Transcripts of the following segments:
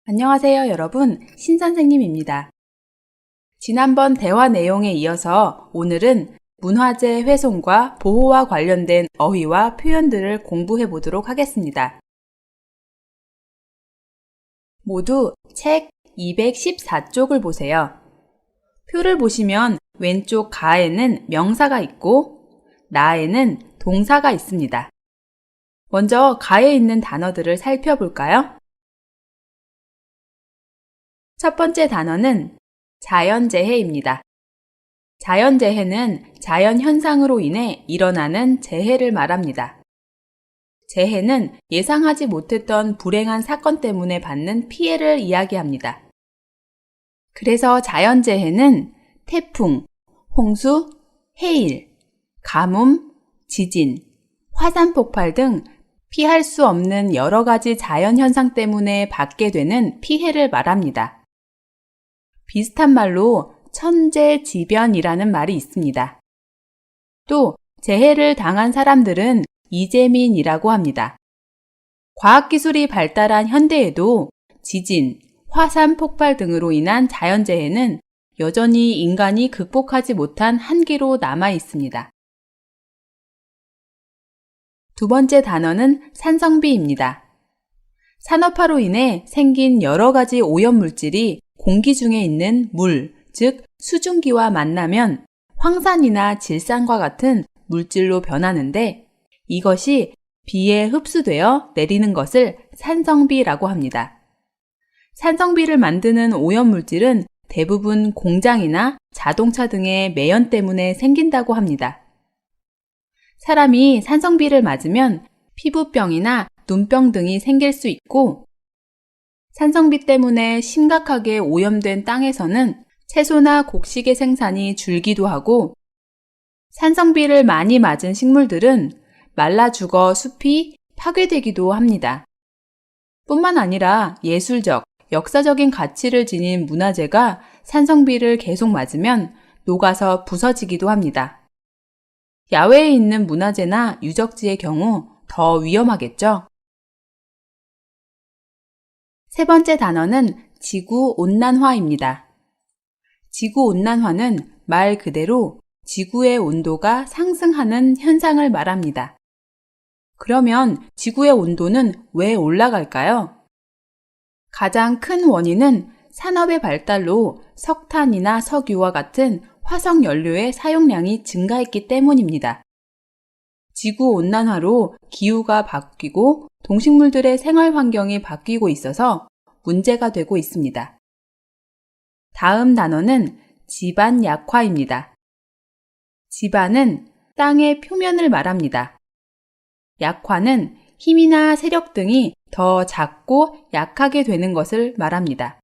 안녕하세요, 여러분. 신선생님입니다. 지난번 대화 내용에 이어서 오늘은 문화재 훼손과 보호와 관련된 어휘와 표현들을 공부해 보도록 하겠습니다. 모두 책 214쪽을 보세요. 표를 보시면 왼쪽 가에는 명사가 있고 나에는 동사가 있습니다. 먼저 가에 있는 단어들을 살펴볼까요? 첫 번째 단어는 자연재해입니다. 자연재해는 자연현상으로 인해 일어나는 재해를 말합니다. 재해는 예상하지 못했던 불행한 사건 때문에 받는 피해를 이야기합니다. 그래서 자연재해는 태풍, 홍수, 해일, 가뭄, 지진, 화산 폭발 등 피할 수 없는 여러 가지 자연현상 때문에 받게 되는 피해를 말합니다. 비슷한 말로 천재지변이라는 말이 있습니다. 또 재해를 당한 사람들은 이재민이라고 합니다. 과학기술이 발달한 현대에도 지진, 화산 폭발 등으로 인한 자연재해는 여전히 인간이 극복하지 못한 한계로 남아 있습니다. 두 번째 단어는 산성비입니다. 산업화로 인해 생긴 여러 가지 오염물질이 공기 중에 있는 물, 즉 수증기와 만나면 황산이나 질산과 같은 물질로 변하는데 이것이 비에 흡수되어 내리는 것을 산성비라고 합니다. 산성비를 만드는 오염물질은 대부분 공장이나 자동차 등의 매연 때문에 생긴다고 합니다. 사람이 산성비를 맞으면 피부병이나 눈병 등이 생길 수 있고 산성비 때문에 심각하게 오염된 땅에서는 채소나 곡식의 생산이 줄기도 하고 산성비를 많이 맞은 식물들은 말라 죽어 숲이 파괴되기도 합니다. 뿐만 아니라 예술적, 역사적인 가치를 지닌 문화재가 산성비를 계속 맞으면 녹아서 부서지기도 합니다. 야외에 있는 문화재나 유적지의 경우 더 위험하겠죠? 세 번째 단어는 지구온난화입니다. 지구온난화는 말 그대로 지구의 온도가 상승하는 현상을 말합니다. 그러면 지구의 온도는 왜 올라갈까요? 가장 큰 원인은 산업의 발달로 석탄이나 석유와 같은 화석 연료의 사용량이 증가했기 때문입니다. 지구온난화로 기후가 바뀌고 동식물들의 생활 환경이 바뀌고 있어서 문제가 되고 있습니다. 다음 단어는 지반약화입니다. 지반은 땅의 표면을 말합니다. 약화는 힘이나 세력 등이 더 작고 약하게 되는 것을 말합니다.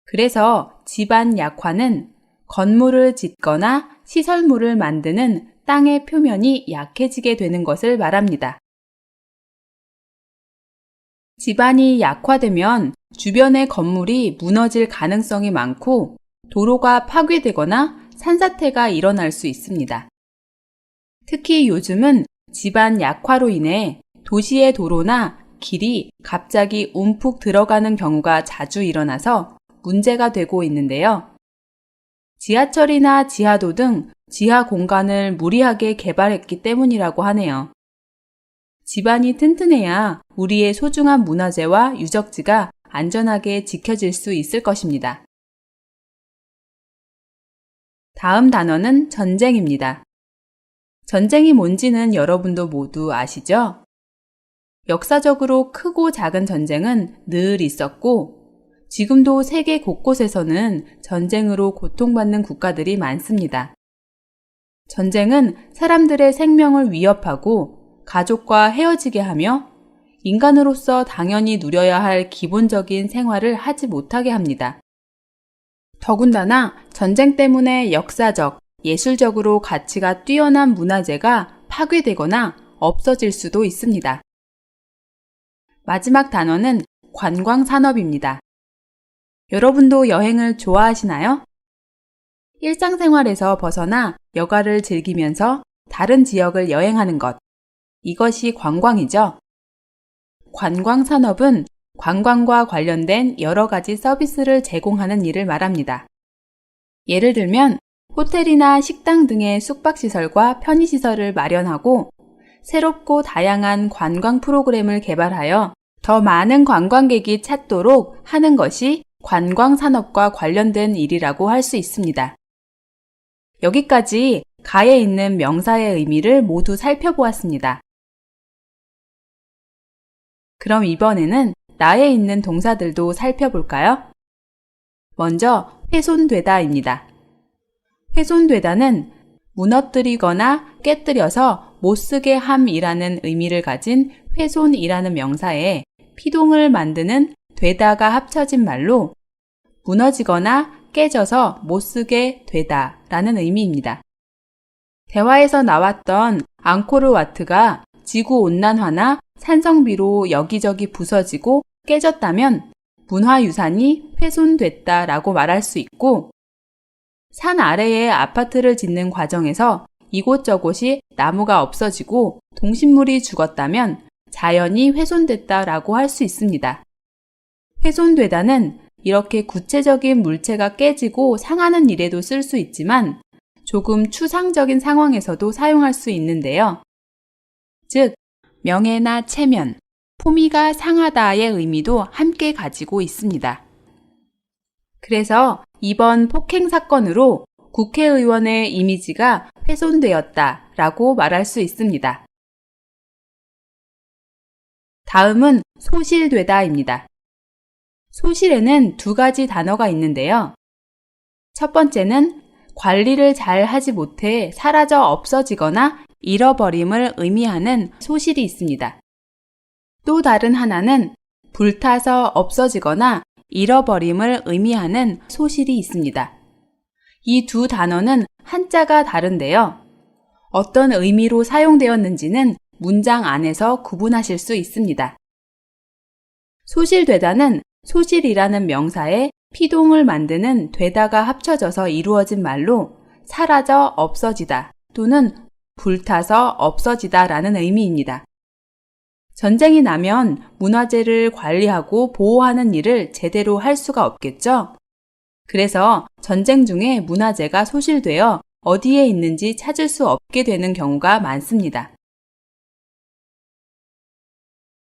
그래서 지반약화는 건물을 짓거나 시설물을 만드는 땅의 표면이 약해지게 되는 것을 말합니다. 지반이 약화되면 주변의 건물이 무너질 가능성이 많고 도로가 파괴되거나 산사태가 일어날 수 있습니다. 특히 요즘은 지반 약화로 인해 도시의 도로나 길이 갑자기 움푹 들어가는 경우가 자주 일어나서 문제가 되고 있는데요. 지하철이나 지하도 등 지하 공간을 무리하게 개발했기 때문이라고 하네요. 지반이 튼튼해야 우리의 소중한 문화재와 유적지가 안전하게 지켜질 수 있을 것입니다. 다음 단어는 전쟁입니다. 전쟁이 뭔지는 여러분도 모두 아시죠? 역사적으로 크고 작은 전쟁은 늘 있었고 지금도 세계 곳곳에서는 전쟁으로 고통받는 국가들이 많습니다. 전쟁은 사람들의 생명을 위협하고 가족과 헤어지게 하며 인간으로서 당연히 누려야 할 기본적인 생활을 하지 못하게 합니다. 더군다나 전쟁 때문에 역사적, 예술적으로 가치가 뛰어난 문화재가 파괴되거나 없어질 수도 있습니다. 마지막 단어는 관광산업입니다. 여러분도 여행을 좋아하시나요? 일상생활에서 벗어나 여가를 즐기면서 다른 지역을 여행하는 것. 이것이 관광이죠. 관광산업은 관광과 관련된 여러 가지 서비스를 제공하는 일을 말합니다. 예를 들면 호텔이나 식당 등의 숙박시설과 편의시설을 마련하고 새롭고 다양한 관광 프로그램을 개발하여 더 많은 관광객이 찾도록 하는 것이 관광산업과 관련된 일이라고 할 수 있습니다. 여기까지 가에 있는 명사의 의미를 모두 살펴보았습니다. 그럼 이번에는 나에 있는 동사들도 살펴볼까요? 먼저 훼손되다입니다. 훼손되다는 무너뜨리거나 깨뜨려서 못쓰게 함이라는 의미를 가진 훼손이라는 명사에 피동을 만드는 되다가 합쳐진 말로 무너지거나 깨져서 못쓰게 되다 라는 의미입니다. 대화에서 나왔던 앙코르와트가 지구온난화나 산성비로 여기저기 부서지고 깨졌다면 문화유산이 훼손됐다 라고 말할 수 있고, 산 아래에 아파트를 짓는 과정에서 이곳저곳이 나무가 없어지고 동식물이 죽었다면 자연이 훼손됐다 라고 할 수 있습니다. 훼손되다는 이렇게 구체적인 물체가 깨지고 상하는 일에도 쓸 수 있지만 조금 추상적인 상황에서도 사용할 수 있는데요. 즉, 명예나 체면, 품위가 상하다의 의미도 함께 가지고 있습니다. 그래서 이번 폭행 사건으로 국회의원의 이미지가 훼손되었다 라고 말할 수 있습니다. 다음은 소실되다입니다. 소실에는 두 가지 단어가 있는데요. 첫 번째는 관리를 잘 하지 못해 사라져 없어지거나 잃어버림을 의미하는 소실이 있습니다. 또 다른 하나는 불타서 없어지거나 잃어버림을 의미하는 소실이 있습니다. 이 두 단어는 한자가 다른데요. 어떤 의미로 사용되었는지는 문장 안에서 구분하실 수 있습니다. 소실되다는 소실이라는 명사에 피동을 만드는 되다가 합쳐져서 이루어진 말로 사라져 없어지다 또는 불타서 없어지다 라는 의미입니다. 전쟁이 나면 문화재를 관리하고 보호하는 일을 제대로 할 수가 없겠죠? 그래서 전쟁 중에 문화재가 소실되어 어디에 있는지 찾을 수 없게 되는 경우가 많습니다.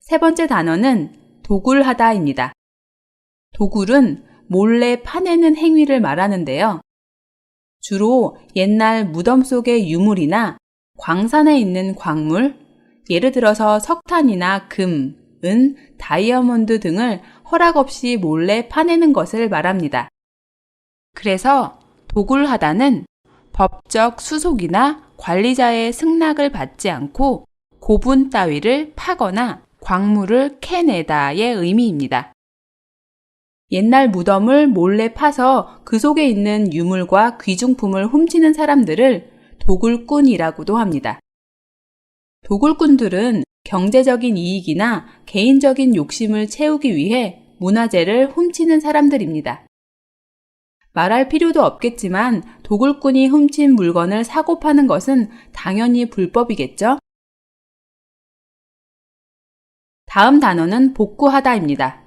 세 번째 단어는 도굴하다입니다. 도굴은 몰래 파내는 행위를 말하는데요. 주로 옛날 무덤 속의 유물이나 광산에 있는 광물, 예를 들어서 석탄이나 금, 은, 다이아몬드 등을 허락 없이 몰래 파내는 것을 말합니다. 그래서 도굴하다는 법적 수속이나 관리자의 승낙을 받지 않고 고분 따위를 파거나 광물을 캐내다의 의미입니다. 옛날 무덤을 몰래 파서 그 속에 있는 유물과 귀중품을 훔치는 사람들을 도굴꾼이라고도 합니다. 도굴꾼들은 경제적인 이익이나 개인적인 욕심을 채우기 위해 문화재를 훔치는 사람들입니다. 말할 필요도 없겠지만 도굴꾼이 훔친 물건을 사고 파는 것은 당연히 불법이겠죠? 다음 단어는 복구하다입니다.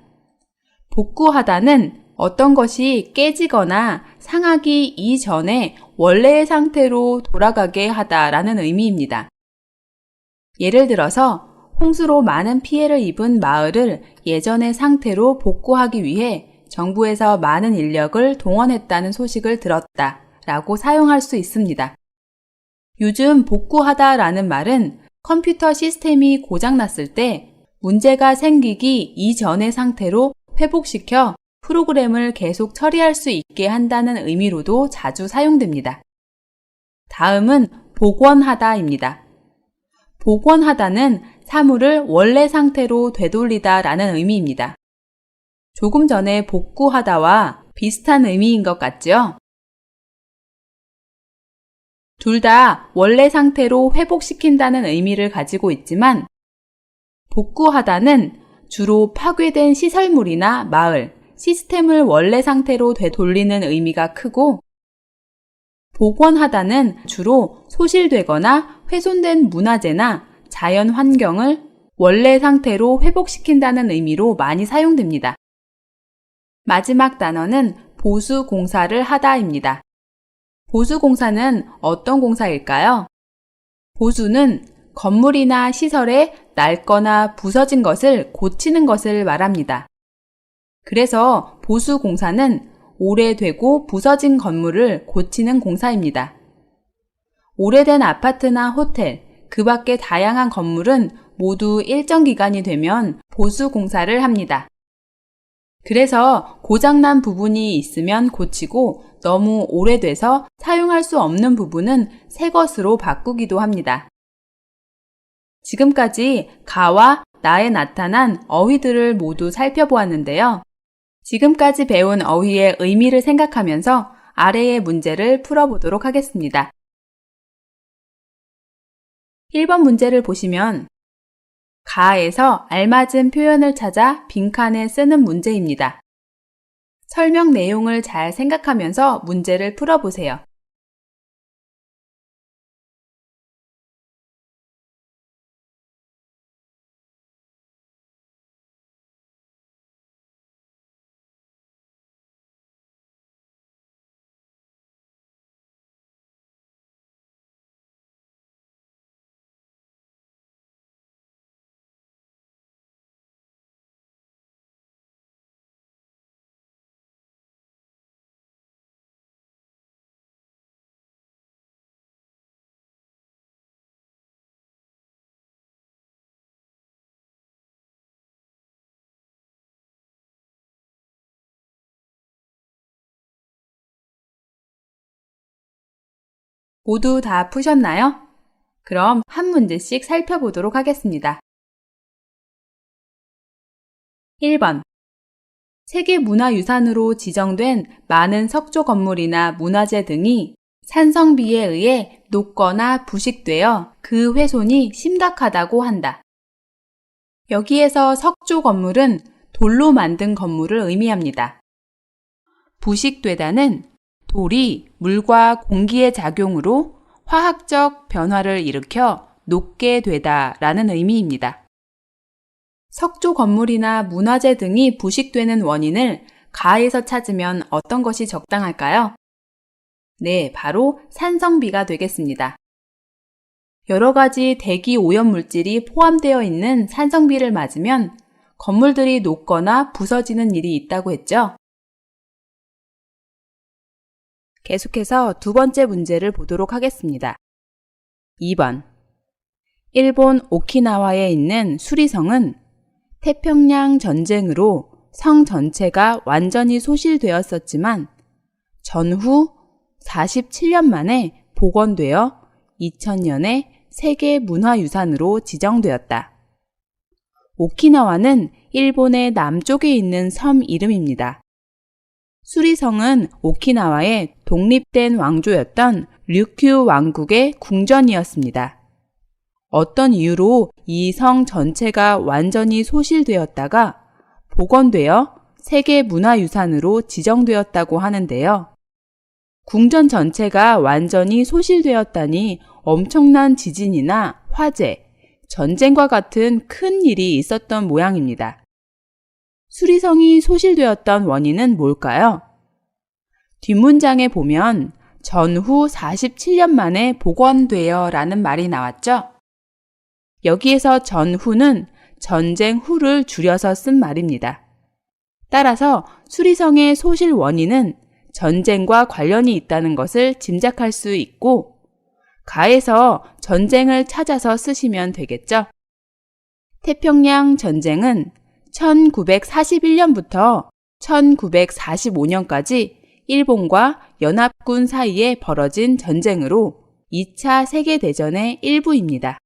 복구하다는 어떤 것이 깨지거나 상하기 이전에 원래의 상태로 돌아가게 하다라는 의미입니다. 예를 들어서 홍수로 많은 피해를 입은 마을을 예전의 상태로 복구하기 위해 정부에서 많은 인력을 동원했다는 소식을 들었다 라고 사용할 수 있습니다. 요즘 복구하다라는 말은 컴퓨터 시스템이 고장났을 때 문제가 생기기 이전의 상태로 회복시켜 프로그램을 계속 처리할 수 있게 한다는 의미로도 자주 사용됩니다. 다음은 복원하다입니다. 복원하다는 사물을 원래 상태로 되돌리다 라는 의미입니다. 조금 전에 복구하다와 비슷한 의미인 것 같죠? 둘 다 원래 상태로 회복시킨다는 의미를 가지고 있지만 복구하다는 주로 파괴된 시설물이나 마을, 시스템을 원래 상태로 되돌리는 의미가 크고, 복원하다는 주로 소실되거나 훼손된 문화재나 자연 환경을 원래 상태로 회복시킨다는 의미로 많이 사용됩니다. 마지막 단어는 보수 공사를 하다입니다. 보수 공사는 어떤 공사일까요? 보수는 건물이나 시설에 낡거나 부서진 것을 고치는 것을 말합니다. 그래서 보수 공사는 오래되고 부서진 건물을 고치는 공사입니다. 오래된 아파트나 호텔, 그 밖의 다양한 건물은 모두 일정 기간이 되면 보수 공사를 합니다. 그래서 고장난 부분이 있으면 고치고 너무 오래돼서 사용할 수 없는 부분은 새 것으로 바꾸기도 합니다. 지금까지 가와 나에 나타난 어휘들을 모두 살펴보았는데요. 지금까지 배운 어휘의 의미를 생각하면서 아래의 문제를 풀어보도록 하겠습니다. 1번 문제를 보시면 가에서 알맞은 표현을 찾아 빈칸에 쓰는 문제입니다. 설명 내용을 잘 생각하면서 문제를 풀어보세요. 모두 다 푸셨나요? 그럼 한 문제씩 살펴보도록 하겠습니다. 1번. 세계문화유산으로 지정된 많은 석조 건물이나 문화재 등이 산성비에 의해 녹거나 부식되어 그 훼손이 심각하다고 한다. 여기에서 석조 건물은 돌로 만든 건물을 의미합니다. 부식되다는 돌이 물과 공기의 작용으로 화학적 변화를 일으켜 녹게 되다라는 의미입니다. 석조 건물이나 문화재 등이 부식되는 원인을 가에서 찾으면 어떤 것이 적당할까요? 네, 바로 산성비가 되겠습니다. 여러 가지 대기 오염 물질이 포함되어 있는 산성비를 맞으면 건물들이 녹거나 부서지는 일이 있다고 했죠? 계속해서 두 번째 문제를 보도록 하겠습니다. 2번. 일본 오키나와에 있는 수리성은 태평양 전쟁으로 성 전체가 완전히 소실되었었지만 전후 47년 만에 복원되어 2000년에 세계문화유산으로 지정되었다. 오키나와는 일본의 남쪽에 있는 섬 이름입니다. 수리성은 오키나와의 독립된 왕조였던 류큐 왕국의 궁전이었습니다. 어떤 이유로 이 성 전체가 완전히 소실되었다가 복원되어 세계문화유산으로 지정되었다고 하는데요. 궁전 전체가 완전히 소실되었다니 엄청난 지진이나 화재, 전쟁과 같은 큰 일이 있었던 모양입니다. 수리성이 소실되었던 원인은 뭘까요? 뒷문장에 보면 전후 47년 만에 복원되어 라는 말이 나왔죠? 여기에서 전후는 전쟁 후를 줄여서 쓴 말입니다. 따라서 수리성의 소실 원인은 전쟁과 관련이 있다는 것을 짐작할 수 있고 가에서 전쟁을 찾아서 쓰시면 되겠죠? 태평양 전쟁은 1941년부터 1945년까지 일본과 연합군 사이에 벌어진 전쟁으로 2차 세계대전의 일부입니다.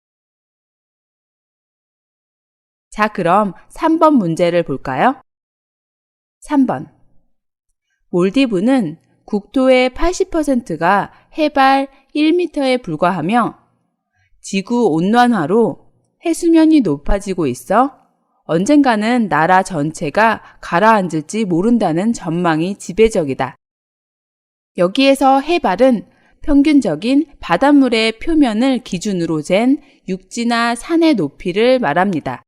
자, 그럼 3번 문제를 볼까요? 3번. 몰디브는 국토의 80%가 해발 1m에 불과하며 지구 온난화로 해수면이 높아지고 있어 언젠가는 나라 전체가 가라앉을지 모른다는 전망이 지배적이다. 여기에서 해발은 평균적인 바닷물의 표면을 기준으로 잰 육지나 산의 높이를 말합니다.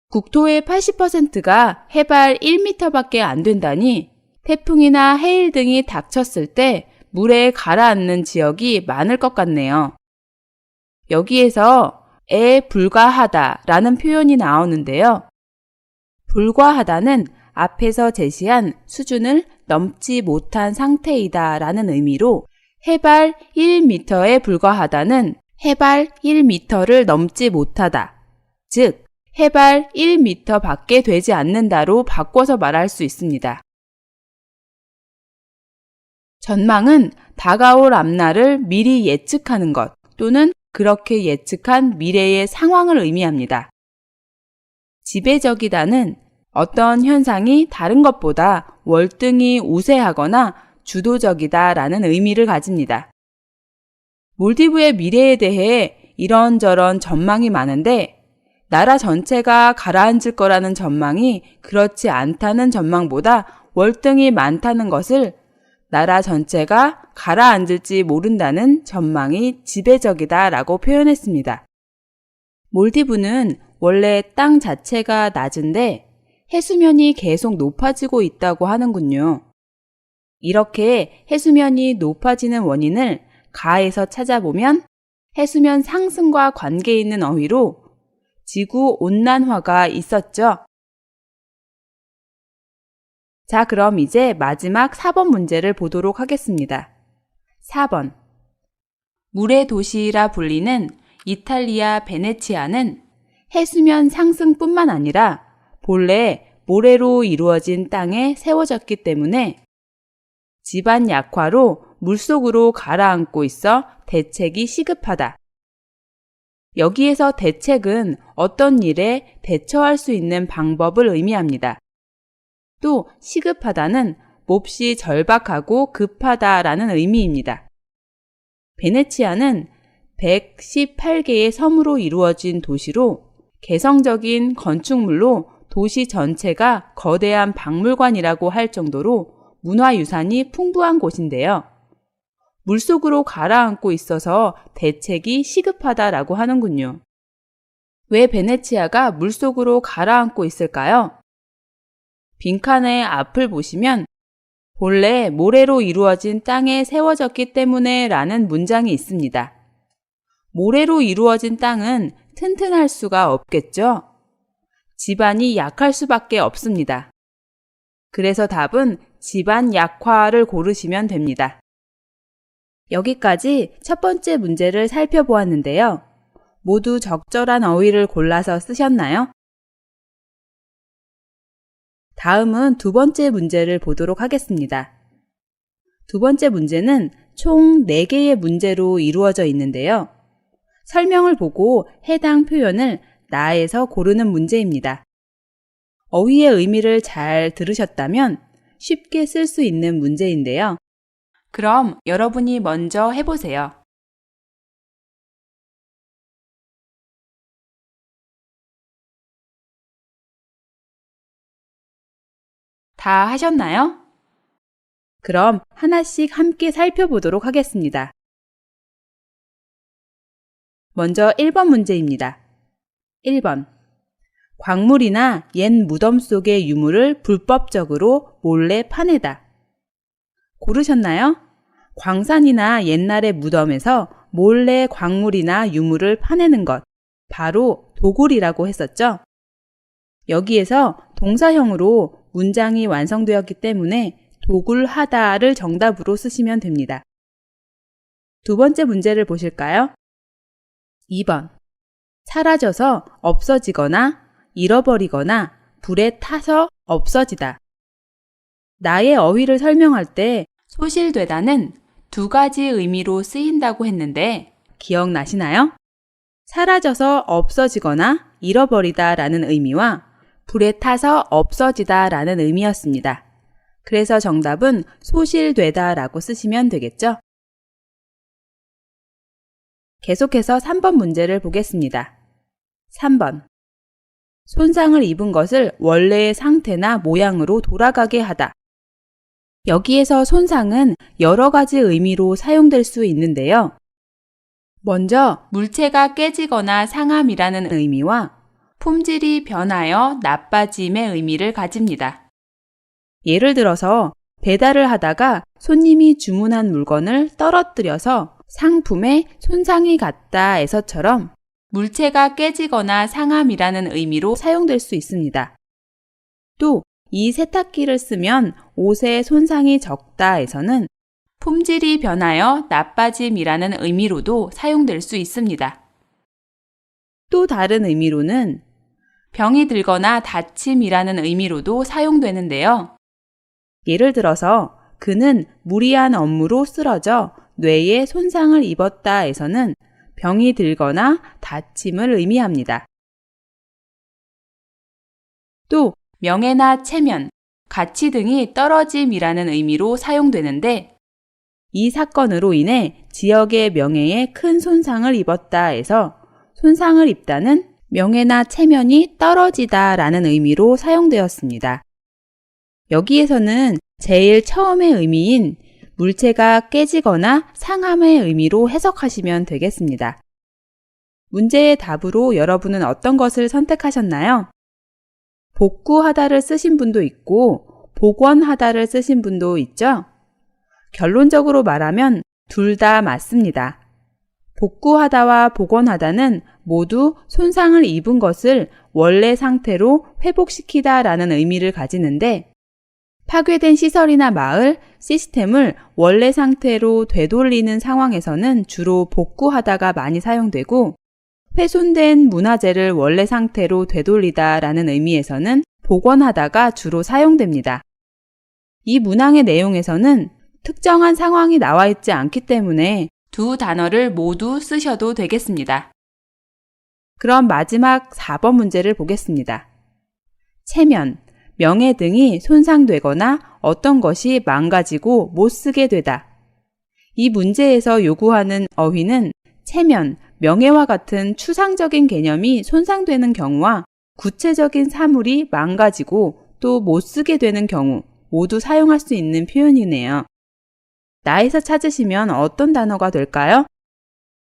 국토의 80%가 해발 1m밖에 안 된다니 태풍이나 해일 등이 닥쳤을 때 물에 가라앉는 지역이 많을 것 같네요. 여기에서 에 불과하다 라는 표현이 나오는데요. 불과하다는 앞에서 제시한 수준을 넘지 못한 상태이다 라는 의미로 해발 1m에 불과하다는 해발 1m를 넘지 못하다, 즉 해발 1m 밖에 되지 않는다로 바꿔서 말할 수 있습니다. 전망은 다가올 앞날을 미리 예측하는 것 또는 그렇게 예측한 미래의 상황을 의미합니다. 지배적이다는 어떤 현상이 다른 것보다 월등히 우세하거나 주도적이다 라는 의미를 가집니다. 몰디브의 미래에 대해 이런저런 전망이 많은데 나라 전체가 가라앉을 거라는 전망이 그렇지 않다는 전망보다 월등히 많다는 것을 나라 전체가 가라앉을지 모른다는 전망이 지배적이다 라고 표현했습니다. 몰디브는 원래 땅 자체가 낮은데 해수면이 계속 높아지고 있다고 하는군요. 이렇게 해수면이 높아지는 원인을 가에서 찾아보면 해수면 상승과 관계 있는 어휘로 지구 온난화가 있었죠. 자, 그럼 이제 마지막 4번 문제를 보도록 하겠습니다. 4번. 물의 도시라 불리는 이탈리아 베네치아는 해수면 상승뿐만 아니라 본래 모래로 이루어진 땅에 세워졌기 때문에 지반 약화로 물속으로 가라앉고 있어 대책이 시급하다. 여기에서 대책은 어떤 일에 대처할 수 있는 방법을 의미합니다. 또 시급하다는 몹시 절박하고 급하다라는 의미입니다. 베네치아는 118개의 섬으로 이루어진 도시로 개성적인 건축물로 도시 전체가 거대한 박물관이라고 할 정도로 문화유산이 풍부한 곳인데요. 물속으로 가라앉고 있어서 대책이 시급하다라고 하는군요. 왜 베네치아가 물속으로 가라앉고 있을까요? 빈칸의 앞을 보시면 본래 모래로 이루어진 땅에 세워졌기 때문에 라는 문장이 있습니다. 모래로 이루어진 땅은 튼튼할 수가 없겠죠? 지반이 약할 수밖에 없습니다. 그래서 답은 지반 약화를 고르시면 됩니다. 여기까지 첫 번째 문제를 살펴보았는데요. 모두 적절한 어휘를 골라서 쓰셨나요? 다음은 두 번째 문제를 보도록 하겠습니다. 두 번째 문제는 총 4개의 문제로 이루어져 있는데요. 설명을 보고 해당 표현을 나에서 고르는 문제입니다. 어휘의 의미를 잘 들으셨다면 쉽게 쓸 수 있는 문제인데요. 그럼 여러분이 먼저 해보세요. 다 하셨나요? 그럼 하나씩 함께 살펴보도록 하겠습니다. 먼저 1번 문제입니다. 1번. 광물이나 옛 무덤 속의 유물을 불법적으로 몰래 파내다. 고르셨나요? 광산이나 옛날의 무덤에서 몰래 광물이나 유물을 파내는 것, 바로 도굴이라고 했었죠? 여기에서 동사형으로 문장이 완성되었기 때문에 도굴하다를 정답으로 쓰시면 됩니다. 두 번째 문제를 보실까요? 2번. 사라져서 없어지거나 잃어버리거나 불에 타서 없어지다. 나의 어휘를 설명할 때 소실되다는 두 가지 의미로 쓰인다고 했는데 기억나시나요? 사라져서 없어지거나 잃어버리다 라는 의미와 불에 타서 없어지다 라는 의미였습니다. 그래서 정답은 소실되다 라고 쓰시면 되겠죠? 계속해서 3번 문제를 보겠습니다. 3번. 손상을 입은 것을 원래의 상태나 모양으로 돌아가게 하다. 여기에서 손상은 여러 가지 의미로 사용될 수 있는데요. 먼저 물체가 깨지거나 상함이라는 의미와 품질이 변하여 나빠짐의 의미를 가집니다. 예를 들어서 배달을 하다가 손님이 주문한 물건을 떨어뜨려서 상품에 손상이 갔다에서처럼 물체가 깨지거나 상함이라는 의미로 사용될 수 있습니다. 또 이 세탁기를 쓰면 옷에 손상이 적다에서는 품질이 변하여 나빠짐이라는 의미로도 사용될 수 있습니다. 또 다른 의미로는 병이 들거나 다침이라는 의미로도 사용되는데요. 예를 들어서 그는 무리한 업무로 쓰러져 뇌에 손상을 입었다에서는 병이 들거나 다침을 의미합니다. 또 명예나 체면, 가치 등이 떨어짐이라는 의미로 사용되는데 이 사건으로 인해 지역의 명예에 큰 손상을 입었다에서 손상을 입다는 명예나 체면이 떨어지다 라는 의미로 사용되었습니다. 여기에서는 제일 처음의 의미인 물체가 깨지거나 상함의 의미로 해석하시면 되겠습니다. 문제의 답으로 여러분은 어떤 것을 선택하셨나요? 복구하다를 쓰신 분도 있고 복원하다를 쓰신 분도 있죠? 결론적으로 말하면 둘 다 맞습니다. 복구하다와 복원하다는 모두 손상을 입은 것을 원래 상태로 회복시키다 라는 의미를 가지는데 파괴된 시설이나 마을, 시스템을 원래 상태로 되돌리는 상황에서는 주로 복구하다가 많이 사용되고 훼손된 문화재를 원래 상태로 되돌리다 라는 의미에서는 복원하다가 주로 사용됩니다. 이 문항의 내용에서는 특정한 상황이 나와 있지 않기 때문에 두 단어를 모두 쓰셔도 되겠습니다. 그럼 마지막 4번 문제를 보겠습니다. 체면, 명예 등이 손상되거나 어떤 것이 망가지고 못 쓰게 되다. 이 문제에서 요구하는 어휘는 체면, 명예와 같은 추상적인 개념이 손상되는 경우와 구체적인 사물이 망가지고 또 못 쓰게 되는 경우 모두 사용할 수 있는 표현이네요. 나에서 찾으시면 어떤 단어가 될까요?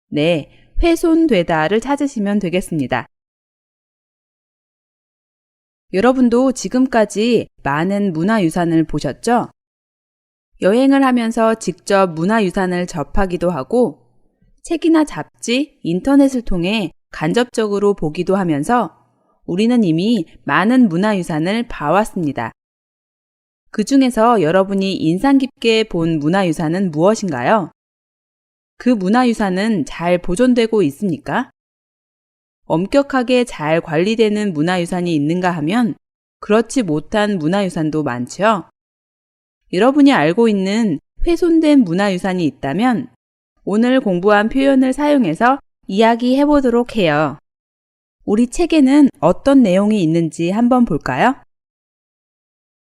네, 훼손되다를 찾으시면 되겠습니다. 여러분도 지금까지 많은 문화유산을 보셨죠? 여행을 하면서 직접 문화유산을 접하기도 하고 책이나 잡지, 인터넷을 통해 간접적으로 보기도 하면서 우리는 이미 많은 문화유산을 봐왔습니다. 그 중에서 여러분이 인상 깊게 본 문화유산은 무엇인가요? 그 문화유산은 잘 보존되고 있습니까? 엄격하게 잘 관리되는 문화유산이 있는가 하면 그렇지 못한 문화유산도 많죠. 여러분이 알고 있는 훼손된 문화유산이 있다면 오늘 공부한 표현을 사용해서 이야기해 보도록 해요. 우리 책에는 어떤 내용이 있는지 한번 볼까요?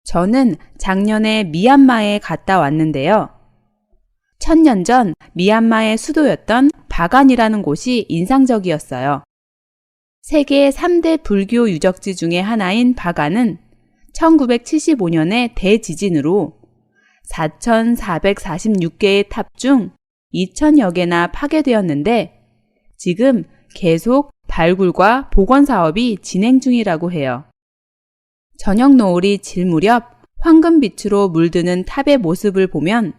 저는 작년에 미얀마에 갔다 왔는데요. 1000년 전 미얀마의 수도였던 바간이라는 곳이 인상적이었어요. 세계 3대 불교 유적지 중에 하나인 바간은 1975년에 대지진으로 4,446개의 탑 중 2,000여 개나 파괴되었는데 지금 계속 발굴과 복원 사업이 진행 중이라고 해요. 저녁 노을이 질 무렵 황금빛으로 물드는 탑의 모습을 보면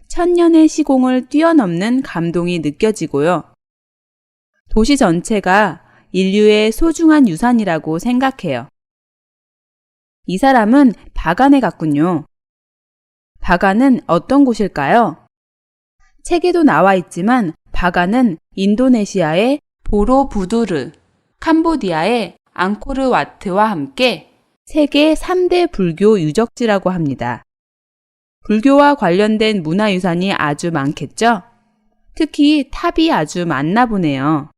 천년의 시공을 뛰어넘는 감동이 느껴지고요. 도시 전체가 인류의 소중한 유산이라고 생각해요. 이 사람은 바간에 갔군요. 바간은 어떤 곳일까요? 책에도 나와 있지만 바간은 인도네시아의 보로부두르, 캄보디아의 앙코르와트와 함께 세계 3대 불교 유적지라고 합니다. 불교와 관련된 문화유산이 아주 많겠죠? 특히 탑이 아주 많나 보네요.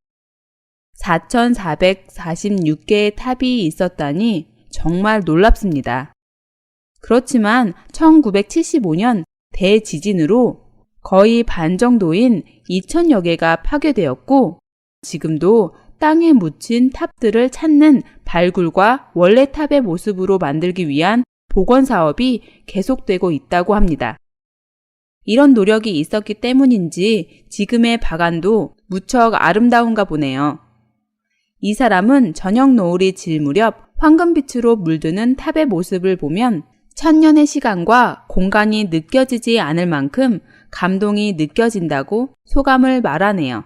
4,446개의 탑이 있었다니 정말 놀랍습니다. 그렇지만 1975년 대지진으로 거의 반 정도인 2,000여 개가 파괴되었고 지금도 땅에 묻힌 탑들을 찾는 발굴과 원래 탑의 모습으로 만들기 위한 복원 사업이 계속되고 있다고 합니다. 이런 노력이 있었기 때문인지 지금의 박안도 무척 아름다운가 보네요. 이 사람은 저녁 노을이 질 무렵 황금빛으로 물드는 탑의 모습을 보면 천년의 시간과 공간이 느껴지지 않을 만큼 감동이 느껴진다고 소감을 말하네요.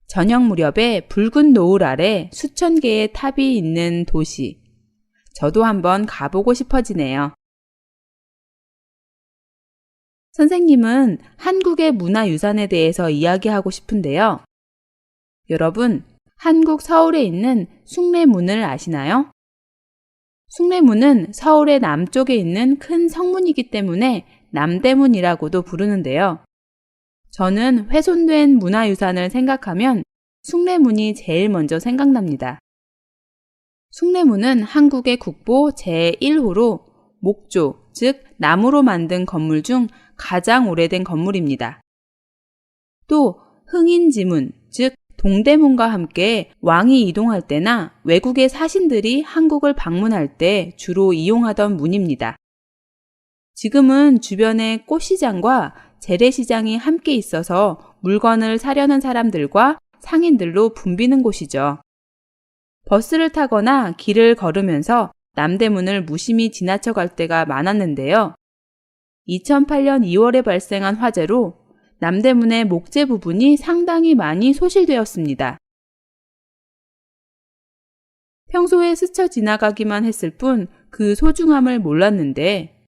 저녁 무렵에 붉은 노을 아래 수천 개의 탑이 있는 도시. 저도 한번 가보고 싶어지네요. 선생님은 한국의 문화유산에 대해서 이야기하고 싶은데요. 여러분, 한국 서울에 있는 숭례문을 아시나요? 숭례문은 서울의 남쪽에 있는 큰 성문이기 때문에 남대문이라고도 부르는데요. 저는 훼손된 문화유산을 생각하면 숭례문이 제일 먼저 생각납니다. 숭례문은 한국의 국보 제1호로 목조, 즉 나무로 만든 건물 중 가장 오래된 건물입니다. 또 흥인지문, 즉 동대문과 함께 왕이 이동할 때나 외국의 사신들이 한국을 방문할 때 주로 이용하던 문입니다. 지금은 주변에 꽃시장과 재래시장이 함께 있어서 물건을 사려는 사람들과 상인들로 붐비는 곳이죠. 버스를 타거나 길을 걸으면서 남대문을 무심히 지나쳐갈 때가 많았는데요. 2008년 2월에 발생한 화재로 남대문의 목재 부분이 상당히 많이 소실되었습니다. 평소에 스쳐 지나가기만 했을 뿐 그 소중함을 몰랐는데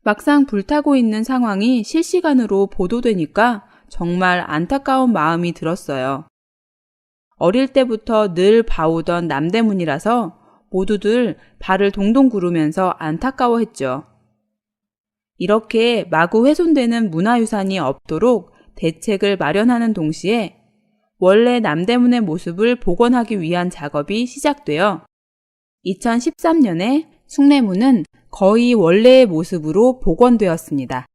막상 불타고 있는 상황이 실시간으로 보도되니까 정말 안타까운 마음이 들었어요. 어릴 때부터 늘 봐오던 남대문이라서 모두들 발을 동동 구르면서 안타까워했죠. 이렇게 마구 훼손되는 문화유산이 없도록 대책을 마련하는 동시에 원래 남대문의 모습을 복원하기 위한 작업이 시작되어 2013년에 숭례문은 거의 원래의 모습으로 복원되었습니다.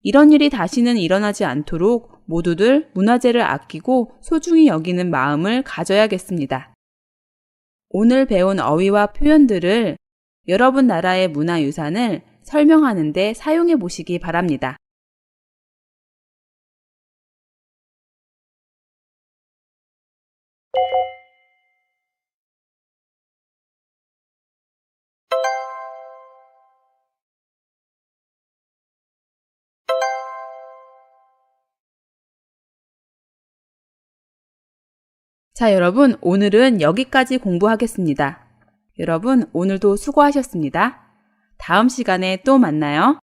이런 일이 다시는 일어나지 않도록 모두들 문화재를 아끼고 소중히 여기는 마음을 가져야겠습니다. 오늘 배운 어휘와 표현들을 여러분 나라의 문화유산을 설명하는 데 사용해 보시기 바랍니다. 자, 여러분, 오늘은 여기까지 공부하겠습니다. 여러분, 오늘도 수고하셨습니다. 다음 시간에 또 만나요.